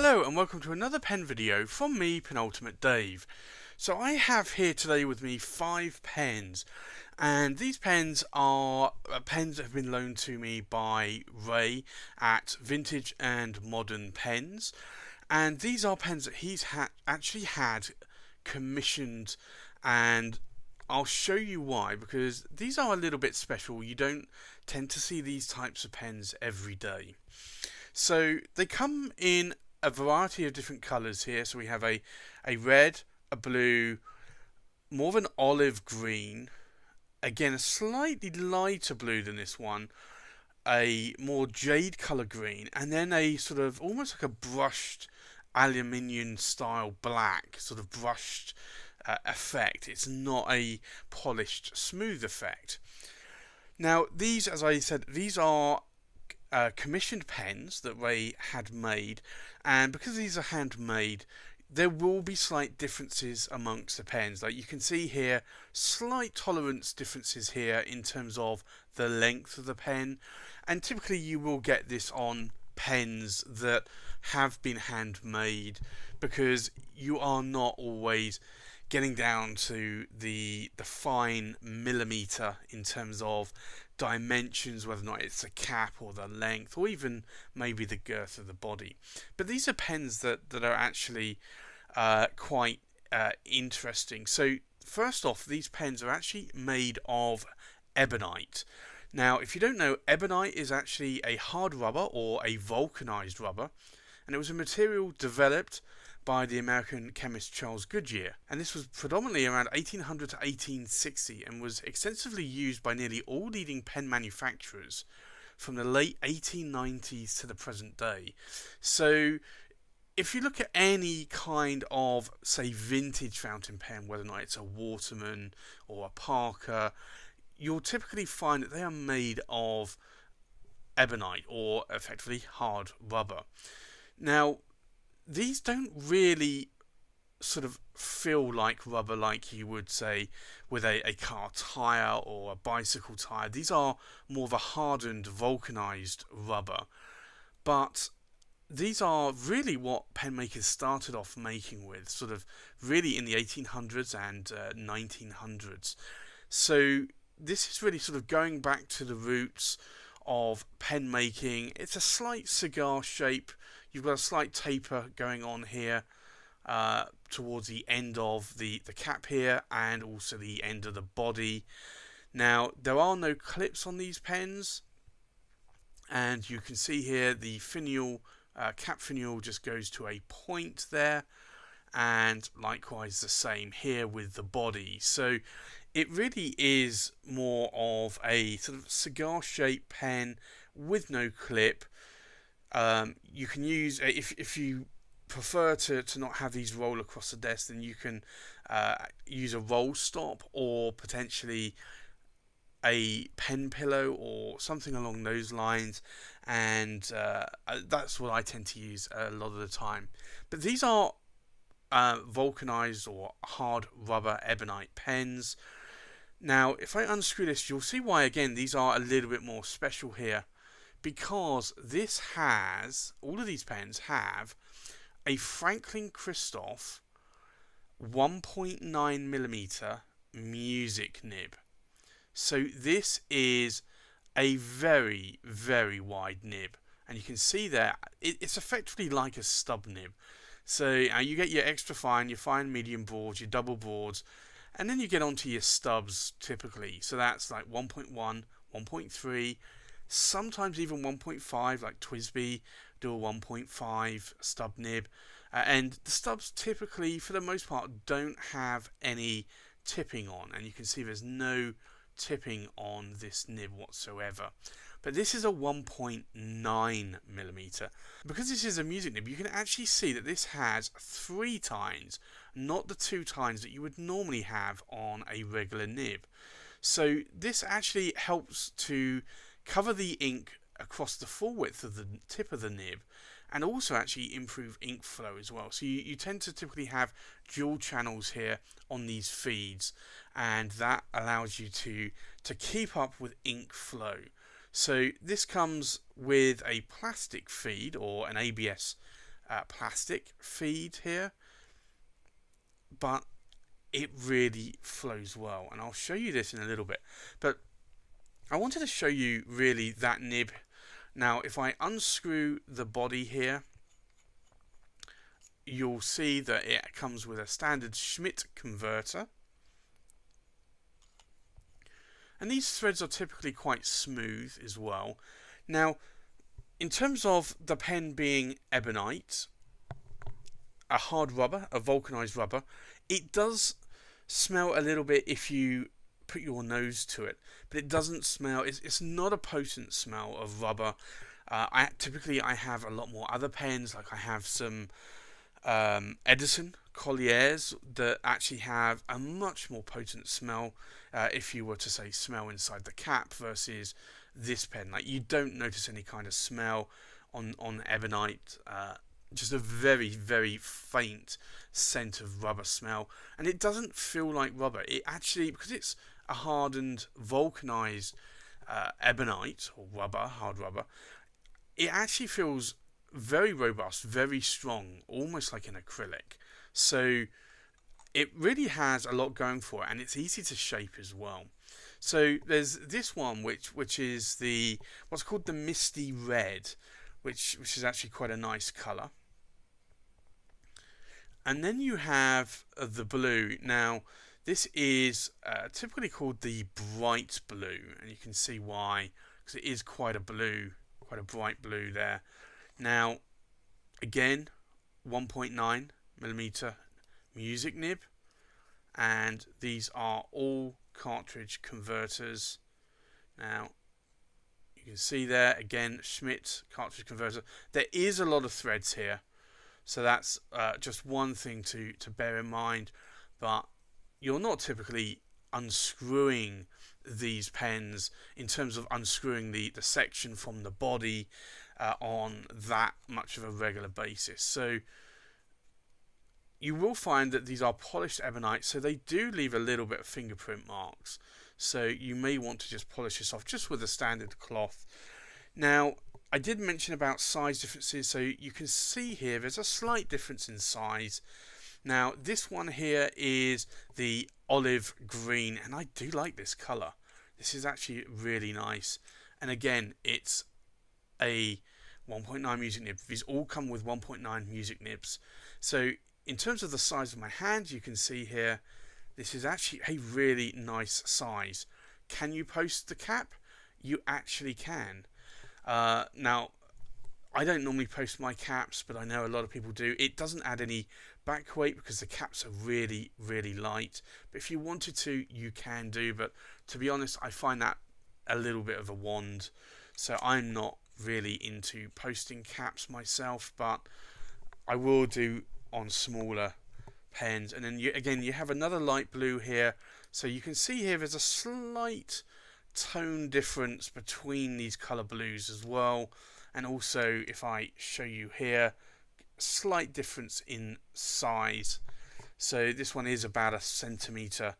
Hello and welcome to another pen video from me, Penultimate Dave. So I have here today with me 5 pens, and these pens are pens that have been loaned to me by Ray at Vintage and Modern Pens, and these are pens that he's actually had commissioned, and I'll show you why, because these are a little bit special. You don't tend to see these types of pens every day. So they come in a variety of different colours here. So we have a red, a blue, more of an olive green, again a slightly lighter blue than this one, a more jade colour green, and then a sort of almost like a brushed aluminium style black, sort of brushed effect. It's not a polished smooth effect. Now these, as I said, these are commissioned pens that Ray had made, and because these are handmade, there will be slight differences amongst the pens. Like you can see here, slight tolerance differences here in terms of the length of the pen, and typically you will get this on pens that have been handmade, because you are not always getting down to the fine millimeter in terms of dimensions, whether or not it's the cap or the length or even maybe the girth of the body. But these are pens that are actually quite interesting. So first off, these pens are actually made of ebonite. Now if you don't know, ebonite is actually a hard rubber or a vulcanized rubber, and it was a material developed by the American chemist Charles Goodyear, and this was predominantly around 1800 to 1860 and was extensively used by nearly all leading pen manufacturers from the late 1890s to the present day. So if you look at any kind of, say, vintage fountain pen, whether or not it's a Waterman or a Parker, you'll typically find that they are made of ebonite, or effectively hard rubber. Now these don't really sort of feel like rubber like you would say with a car tyre or a bicycle tyre. These are more of a hardened, vulcanized rubber. But these are really what pen makers started off making with, sort of really in the 1800s and 1900s. So this is really sort of going back to the roots of pen making. It's a slight cigar shape. You've got a slight taper going on here towards the end of the cap here, and also the end of the body. Now there are no clips on these pens, and you can see here the finial, cap finial just goes to a point there, and likewise the same here with the body. So it really is more of a sort of cigar shaped pen with no clip. You can use, if you prefer to not have these roll across the desk, then you can use a roll stop or potentially a pen pillow or something along those lines, and that's what I tend to use a lot of the time. But these are vulcanized or hard rubber ebonite pens. Now if I unscrew this, you'll see why again these are a little bit more special here, because this has, all of these pens have a Franklin-Christoph 1.9mm music nib. So this is a very, very wide nib, and you can see there it's effectively like a stub nib. So you get your extra fine, your fine medium broads, your double broads, and then you get onto your stubs typically. So that's like 1.1, 1.3, sometimes even 1.5, like Twisby do a 1.5 stub nib, and the stubs typically for the most part don't have any tipping on, and you can see there's no tipping on this nib whatsoever. But this is a 1.9mm. Because this is a music nib, you can actually see that this has 3 tines, not the 2 tines that you would normally have on a regular nib. So this actually helps to cover the ink across the full width of the tip of the nib, and also actually improve ink flow as well. So you tend to typically have dual channels here on these feeds, and that allows you to keep up with ink flow. So this comes with a plastic feed or an ABS plastic feed here, but it really flows well, and I'll show you this in a little bit. But I wanted to show you really that nib. Now if I unscrew the body here, you'll see that it comes with a standard Schmidt converter, and these threads are typically quite smooth as well. Now in terms of the pen being ebonite, a hard rubber, a vulcanized rubber, it does smell a little bit if you put your nose to it, but it doesn't smell, it's not a potent smell of rubber. Typically I have a lot more other pens, like I have some Edison Colliers that actually have a much more potent smell, if you were to say smell inside the cap versus this pen. Like, you don't notice any kind of smell on ebonite, just a very, very faint scent of rubber smell, and it doesn't feel like rubber. It actually, because it's a hardened, vulcanized ebonite or rubber, hard rubber, it actually feels very robust, very strong, almost like an acrylic. So it really has a lot going for it, and it's easy to shape as well. So there's this one which is the what's called the Misty Red, which is actually quite a nice colour. And then you have the blue. Now this is typically called the bright blue, and you can see why, because it is quite a blue, quite a bright blue there. Now again, 1.9mm music nib, and these are all cartridge converters. Now you can see there again, Schmidt cartridge converter. There is a lot of threads here, so that's just one thing to bear in mind, but you're not typically unscrewing these pens in terms of unscrewing the section from the body on that much of a regular basis. So you will find that these are polished ebonite, so they do leave a little bit of fingerprint marks, so you may want to just polish this off just with a standard cloth. Now I did mention about size differences, so you can see here there's a slight difference in size. Now this one here is the olive green, and I do like this colour. This is actually really nice, and again it's a 1.9 music nib. These all come with 1.9 music nibs. So in terms of the size of my hand, you can see here this is actually a really nice size. Can you post the cap? You actually can. Now I don't normally post my caps, but I know a lot of people do. It doesn't add any back weight because the caps are really, really light, but if you wanted to, you can do. But to be honest, I find that a little bit of a wand, so I'm not really into posting caps myself, but I will do on smaller pens. And then you have another light blue here, so you can see here there's a slight tone difference between these color blues as well. And also, if I show you here, slight difference in size. So this one is about a centimeter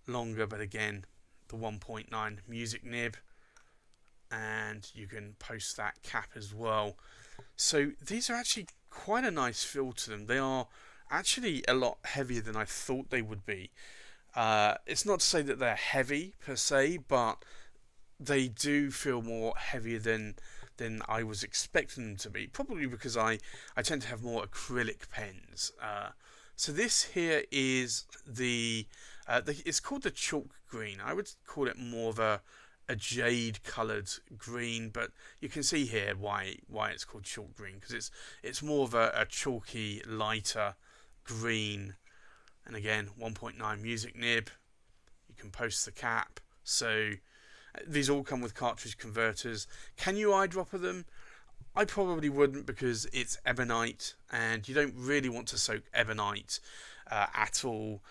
longer, but again, the 1.9 music nib, and you can post that cap as well. So these are actually quite a nice feel to them. They are actually a lot heavier than I thought they would be. It's not to say that they're heavy per se, but they do feel more heavier than I was expecting them to be, probably because I tend to have more acrylic pens. So this here is it's called the chalk green. I would call it more of a jade coloured green, but you can see here why it's called chalk green, because it's more of a chalky, lighter green. And again, 1.9 music nib. You can post the cap. So these all come with cartridge converters. Can you eyedropper them? I probably wouldn't, because it's ebonite, and you don't really want to soak ebonite at all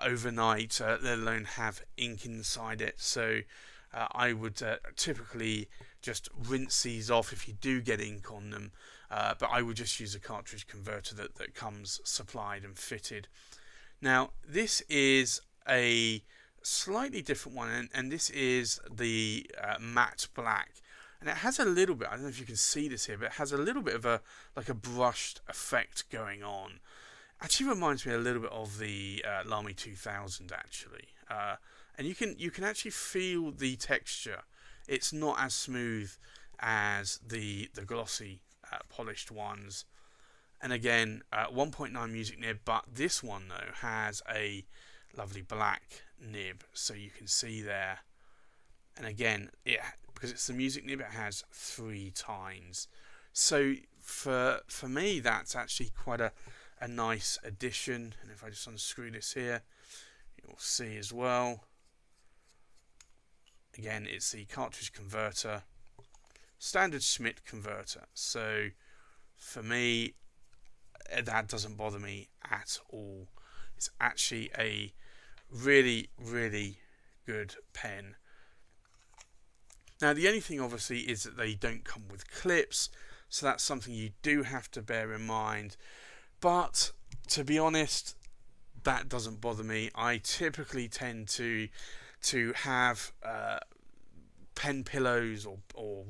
overnight, let alone have ink inside it. So I would typically just rinse these off if you do get ink on them, but I would just use a cartridge converter that comes supplied and fitted. Now this is a slightly different one, and this is the matte black, and it has a little bit, I don't know if you can see this here, but it has a little bit of a brushed effect going on. Actually reminds me a little bit of the Lamy 2000 actually, and you can actually feel the texture. It's not as smooth as the glossy polished ones. And again, 1.9 music nib, but this one though has a lovely black nib, so you can see there. And again, because it's the music nib, it has 3 tines. So for me, that's actually quite a nice addition. And if I just unscrew this here, you'll see as well. Again, it's the cartridge converter, standard Schmidt converter. So for me, that doesn't bother me at all. It's actually a really, really good pen. Now the only thing obviously is that they don't come with clips, so that's something you do have to bear in mind. But to be honest, that doesn't bother me. I typically tend to have pen pillows or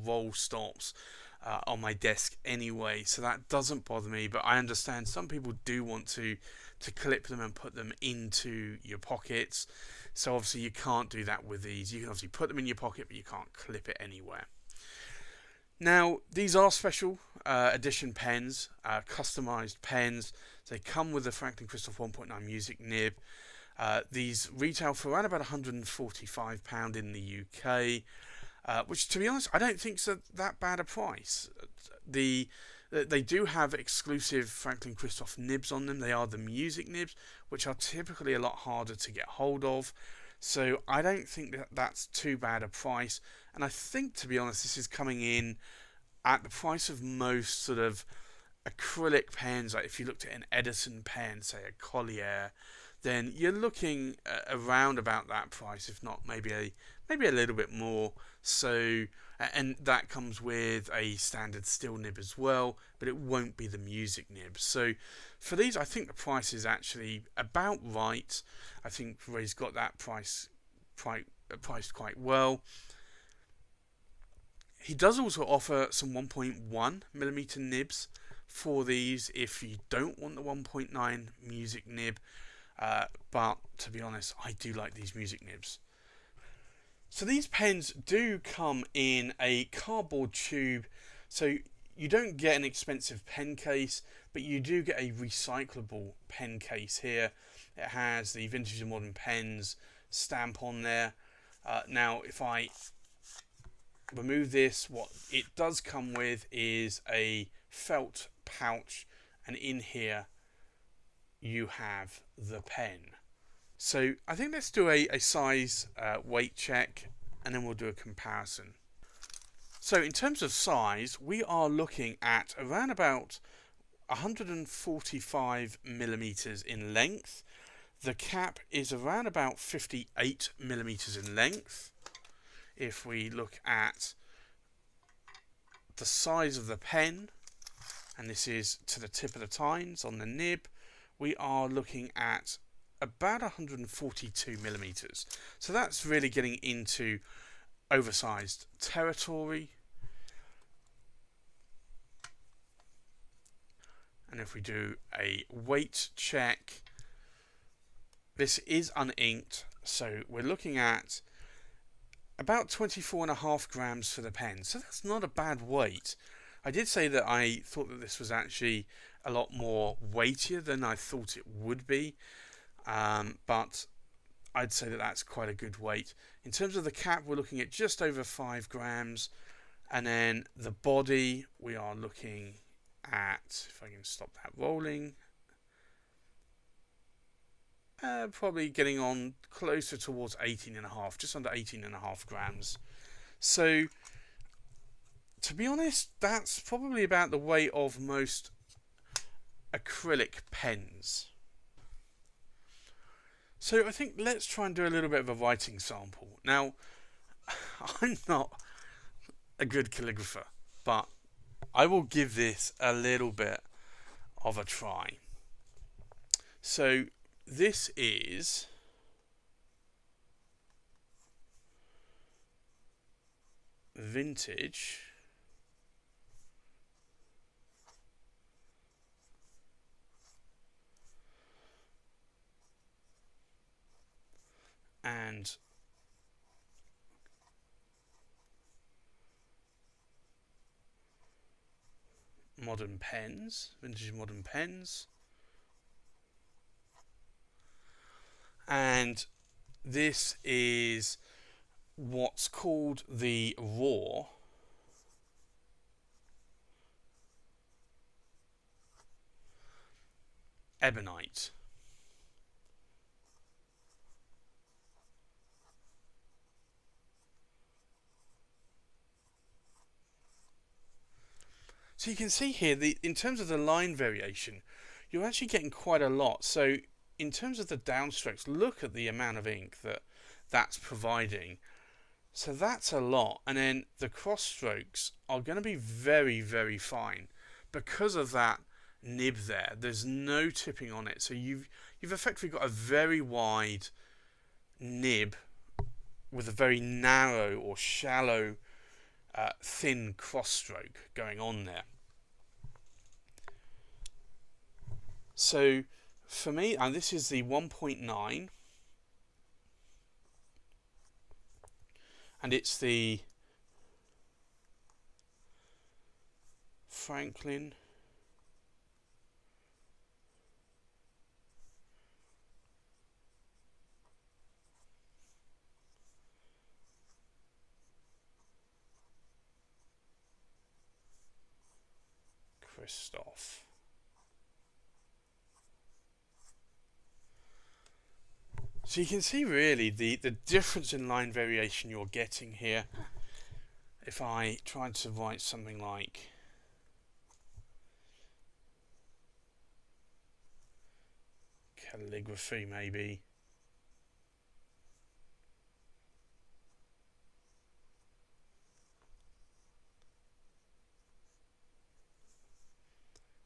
roll stops on my desk anyway, so that doesn't bother me. But I understand some people do want to clip them and put them into your pockets, so obviously you can't do that with these. You can obviously put them in your pocket, but you can't clip it anywhere. Now these are special edition pens, customized pens. They come with the Franklin-Christoph 1.9 music nib. These retail for around about £145 in the UK. Which, to be honest, I don't think is that bad a price. They do have exclusive Franklin-Christoph nibs on them. They are the music nibs, which are typically a lot harder to get hold of. So I don't think that's too bad a price. And I think, to be honest, this is coming in at the price of most sort of acrylic pens. Like if you looked at an Edison pen, say a Collier, then you're looking around about that price, if not maybe a little bit more. So, and that comes with a standard steel nib as well, but it won't be the music nib. So for these, I think the price is actually about right. I think Ray's got that priced quite well. He does also offer some 1.1mm nibs for these if you don't want the 1.9 music nib. But to be honest, I do like these music nibs. So these pens do come in a cardboard tube, so you don't get an expensive pen case, but you do get a recyclable pen case here. It has the Vintage and Modern Pens stamp on there. Now if I remove this, what it does come with is a felt pouch, and in here you have the pen. So I think let's do a size weight check, and then we'll do a comparison. So in terms of size, we are looking at around about 145mm in length. The cap is around about 58mm in length. If we look at the size of the pen, and this is to the tip of the tines on the nib, we are looking at about 142mm. So that's really getting into oversized territory. And if we do a weight check, this is uninked, so we're looking at about 24.5 grams for the pen. So that's not a bad weight. I did say that I thought that this was actually a lot more weightier than I thought it would be, but I'd say that that's quite a good weight. In terms of the cap, we're looking at just over 5 grams, and then the body, we are looking at, if I can stop that rolling, probably getting on closer towards 18.5, just under 18.5 grams. So to be honest, that's probably about the weight of most acrylic pens. So I think let's try and do a little bit of a writing sample. Now, I'm not a good calligrapher, but I will give this a little bit of a try. So this is vintage. And modern pens, vintage modern pens. And this is what's called the RAW Ebonite. So you can see here, in terms of the line variation, you're actually getting quite a lot. So in terms of the downstrokes, look at the amount of ink that's providing. So that's a lot. And then the cross strokes are going to be very, very fine because of that nib there. There's no tipping on it. So you've effectively got a very wide nib with a very narrow or shallow thin cross stroke going on there. So for me, and this is the 1.9, and it's the Franklin Christoph. So you can see really the difference in line variation you're getting here. If I tried to write something like calligraphy maybe.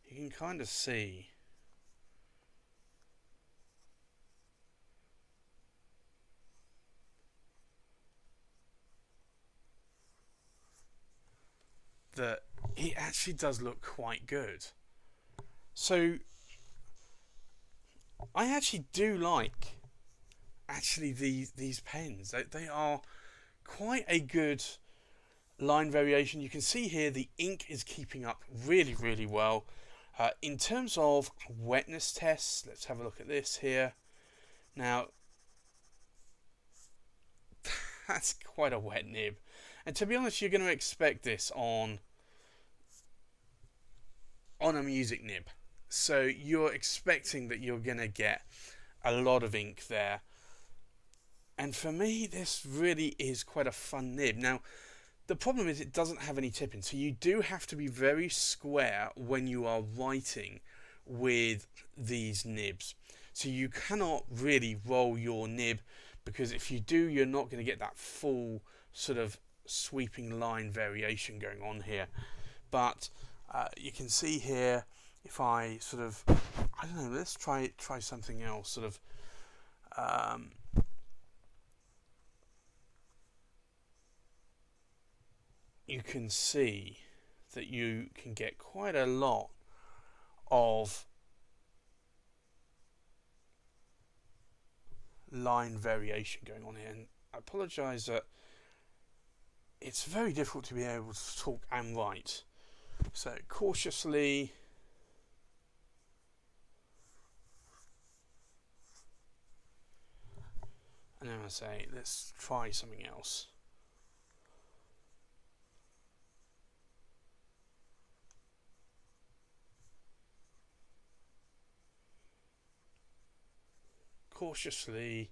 You can kind of see that it actually does look quite good. So I actually do like these pens. They are quite a good line variation. You can see here the ink is keeping up really, really well. In terms of wetness tests, let's have a look at this here. Now, that's quite a wet nib. And to be honest, you're going to expect this on a music nib. So you're expecting that you're going to get a lot of ink there. And for me, this really is quite a fun nib. Now, the problem is it doesn't have any tipping, so you do have to be very square when you are writing with these nibs. So you cannot really roll your nib, because if you do, you're not going to get that full sort of sweeping line variation going on here. But you can see here, if I sort of, I don't know, let's try something else, sort of you can see that you can get quite a lot of line variation going on here. And I apologise that it's very difficult to be able to talk and write. So cautiously, and then I say, let's try something else. Cautiously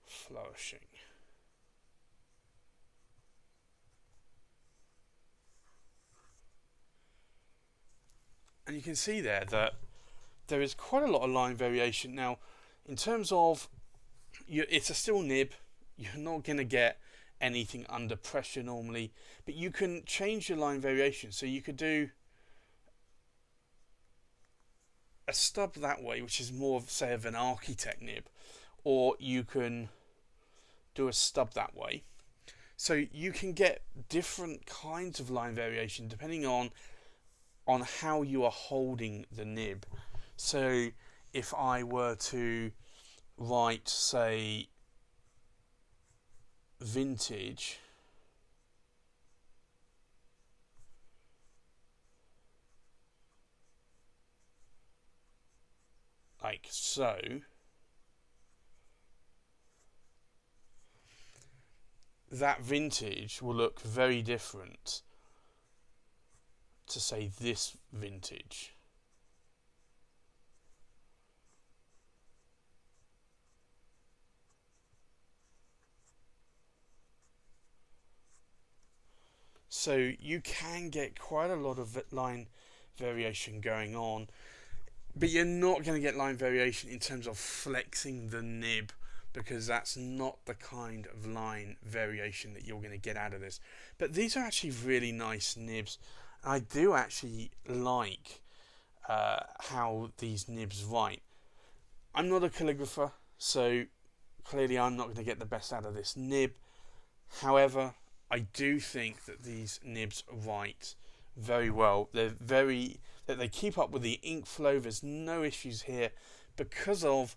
flourishing. And you can see there that there is quite a lot of line variation. Now, in terms of, it's a still nib, you're not going to get anything under pressure normally, but you can change your line variation. So you could do a stub that way, which is more of, say, of an architect nib, or you can do a stub that way. So you can get different kinds of line variation depending on how you are holding the nib. So if I were to write, say, vintage, like so, that vintage will look very different to, say, this vintage. So you can get quite a lot of line variation going on, but you're not going to get line variation in terms of flexing the nib, because that's not the kind of line variation that you're going to get out of this. But these are actually really nice nibs. I do actually like how these nibs write. I'm not a calligrapher, so clearly I'm not going to get the best out of this nib. However, I do think that these nibs write very well. They keep up with the ink flow. There's no issues here because of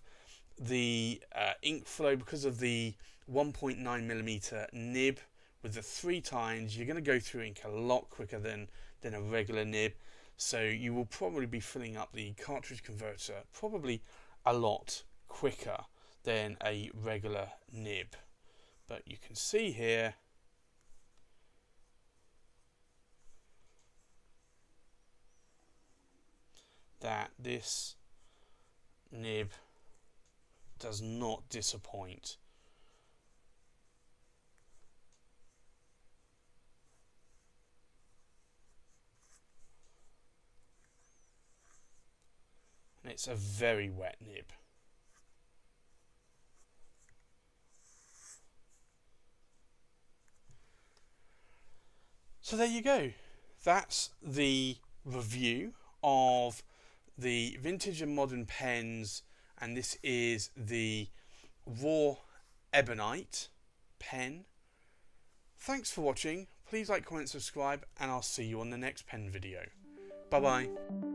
the ink flow, because of the 1.9mm nib with the 3 times. You're going to go through ink a lot quicker than a regular nib, so you will probably be filling up the cartridge converter probably a lot quicker than a regular nib. But you can see here that this nib does not disappoint. And it's a very wet nib. So there you go. That's the review of the vintage and modern pens, and this is the RAW Ebonite pen. Thanks for watching. Please like, comment, subscribe, and I'll see you on the next pen video. Bye bye.